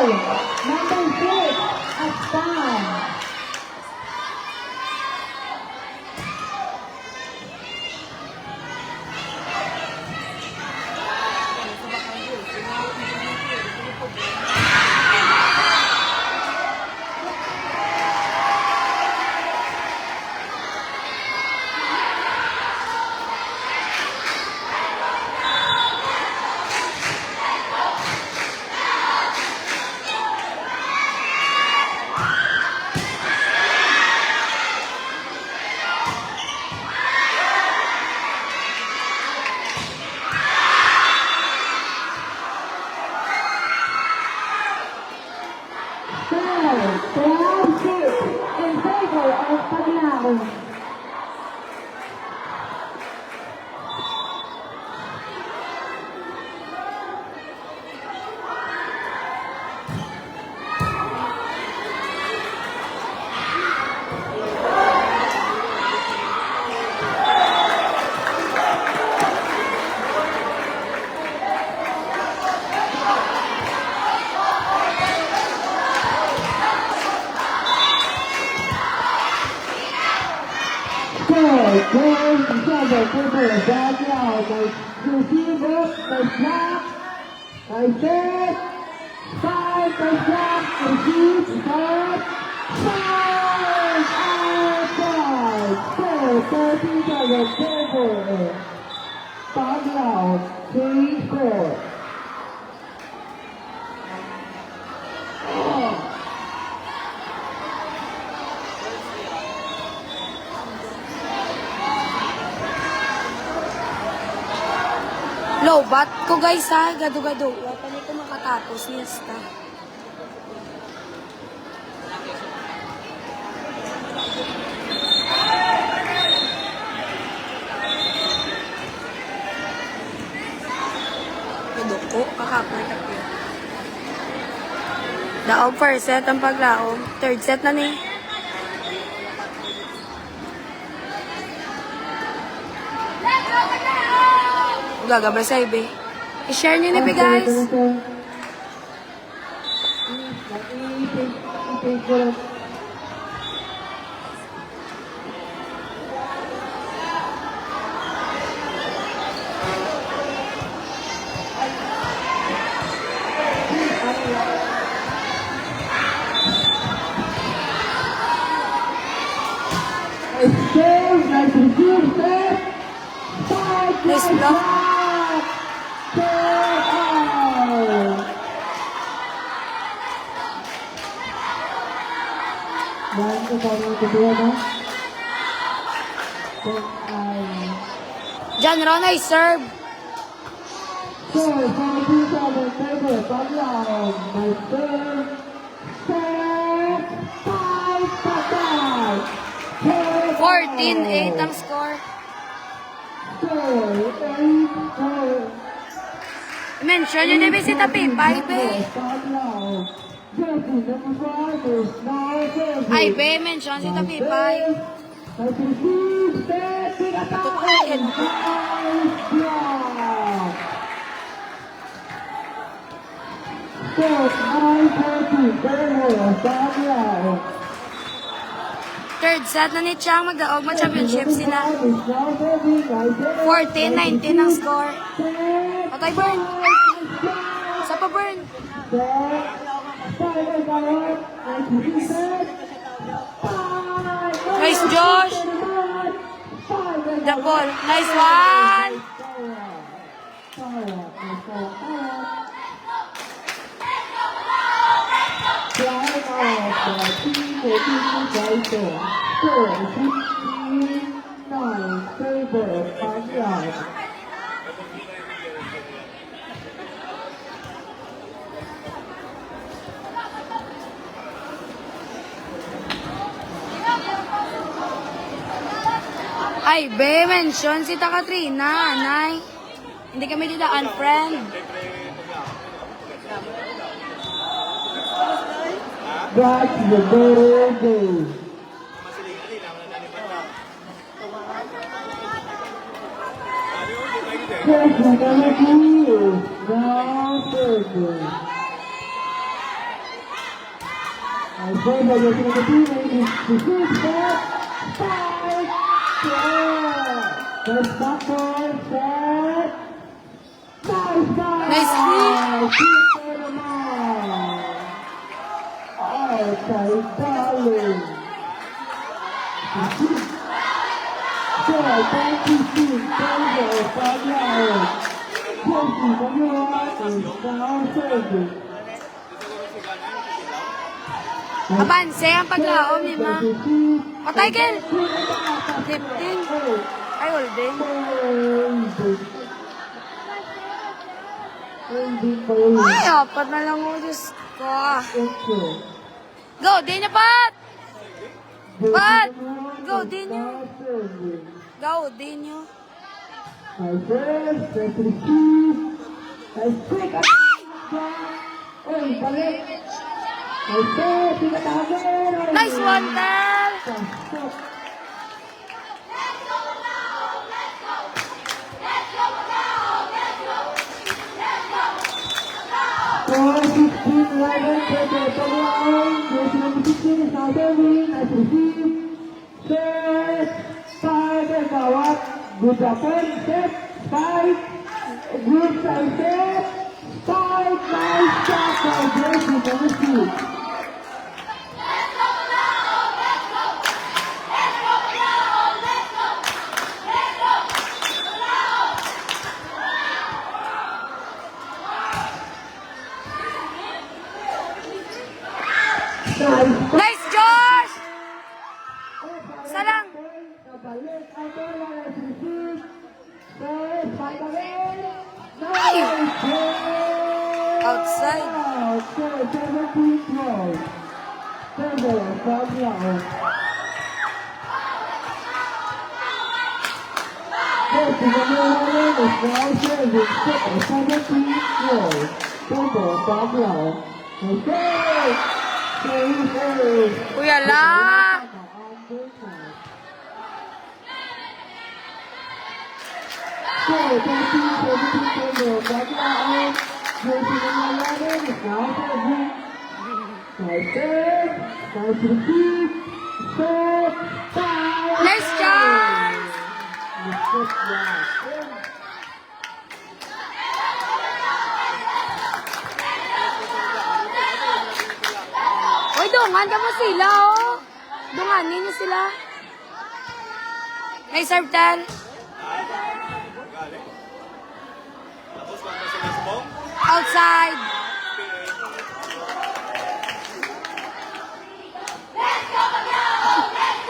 Number 6, Astan. Low bat ko guys ha, gado-gado. Wala pa nito makatapos niya sta. Ko, kakapoy tapos. Daog first set ang paglaog. Third set na ni. Gagabay sa ibe. I-share niyo na ba guys? Nice block. John Ronay serve. Serve from the favorite Bangladesh. My serve. Serve. 14-8 ang score. Mention yun na si Tapi, 5 eh. Ay, be, mention si Tapi, 5. Tukayan. Third set na ni Chang, magdaog ma-championship sila. 14-19 ang score. Patay, Burn. Sa pa, Burn. Nice, Josh. The ball. Nice one. Ay, be, mention si Katrina, Nay. Hindi kami dito unfriend. That's the better day. Question number 2 is now 30. I say by jersey number 2, receive set, spike, yeah. First back ball, set, nice pass. Nice hit. Keeper naman. Ay, kay Darling. So, 26, Taylor, Paglaon. Jersey number 1 is now serving. Abanse ang paglaom ni Ma. Patay, Kel. Lifting. Ay, holding. Ay, apat na lang mo, Diyos ko. Go, din niya, Pat! Pat! Go, din niyo. Go, din niyo. Nice one, Tel! Good offense, set, spike, good side set, spike, nice shot by Jersey number 2. Nice, Josh! Isa lang. Ay! Outside. Kuya la! Nice chance! Uy, dungan ka mo sila, oh. Dunganin niyo sila. May serve, Tel. Outside.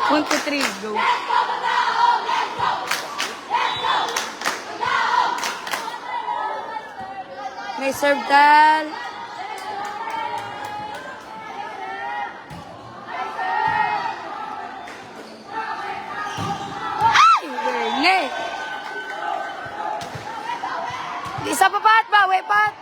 One, two, three, go. May serve, Tel. Ay, werne. Isa pa, Pat. Bawi, Pat.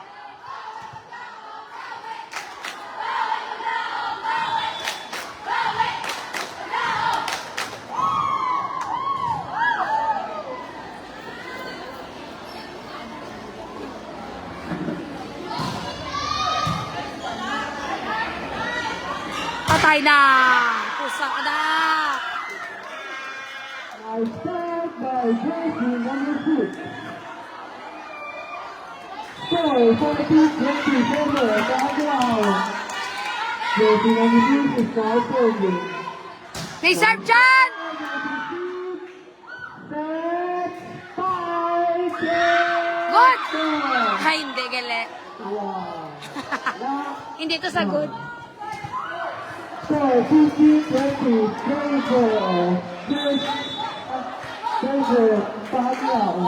Patay na! Pusa ka na! Nice start by Jersey number 6. Score 14-27, Paglaon. Jersey number 6 is now serving. May serve dyan! Set, spike, Good! Ay, hindi, gali. wow. Hindi to sa good. Score 15-20, Jersey, Paglaon.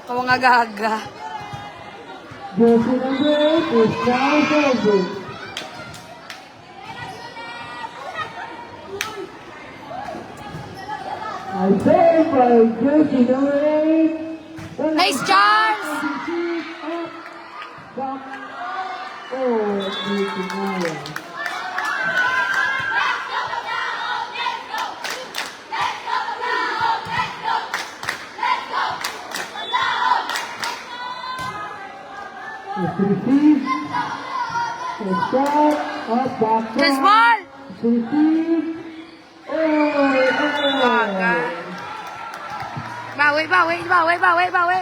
Kawang aga-aga. Jersey number 8 is now serving. I say by Jersey number 8. Nice chance! Back. Oh, Jersey number 8. It's received. It's shot. At back Yes, ball. ball! Receive. Baga. Bawi, bawi, bawi, bawi, bawi.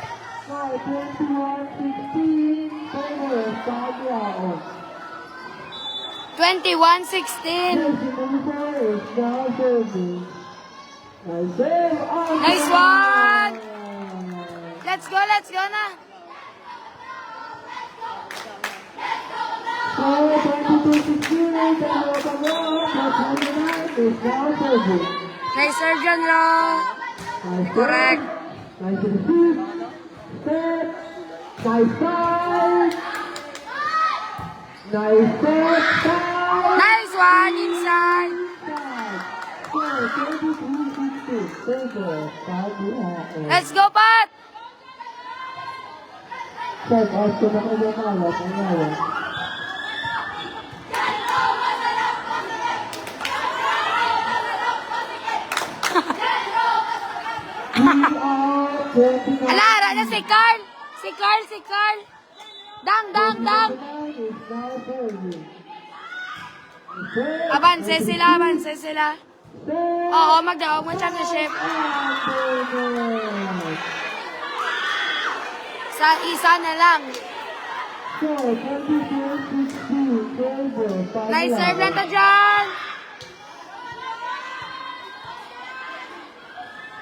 Now 21-16. Favor Paglaon. 21-16. Jersey number 4 is now serving. Nice save. Nice one. Let's go na. So 22-16. Favor Paglaon. But 29 is now serving. Nice surgeon, Ro. Nice Correct. serve. Nice receive. Step. Nice five. Nice step. Five. Nice one inside. Let's go, Pat. Set out ko na kayo kawat. Ang ngayon. We are 29. Ala, ara na si Carl. Si Carl. Dang. Is now serving. Avanse sila. Oo, magdawag mo championship. Sa isa na lang. So, 22-16, favor, Nice serve lang Paglaon. to dyan.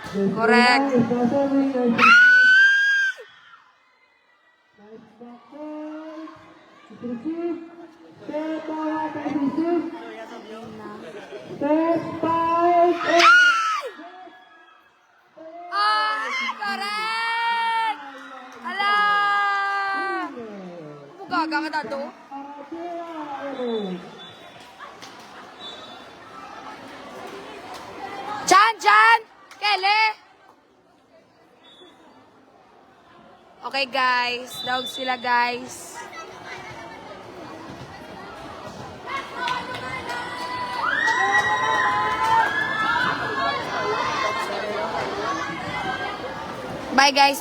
Correct. Is now serving. Nice receive. Nice back ball. Nice receive. Step back, nice receive. Step back. Ah, correct. Ala. Bugaga ka dato. Chan. Kelly. Okay, guys. Dawag sila, guys. Bye, guys.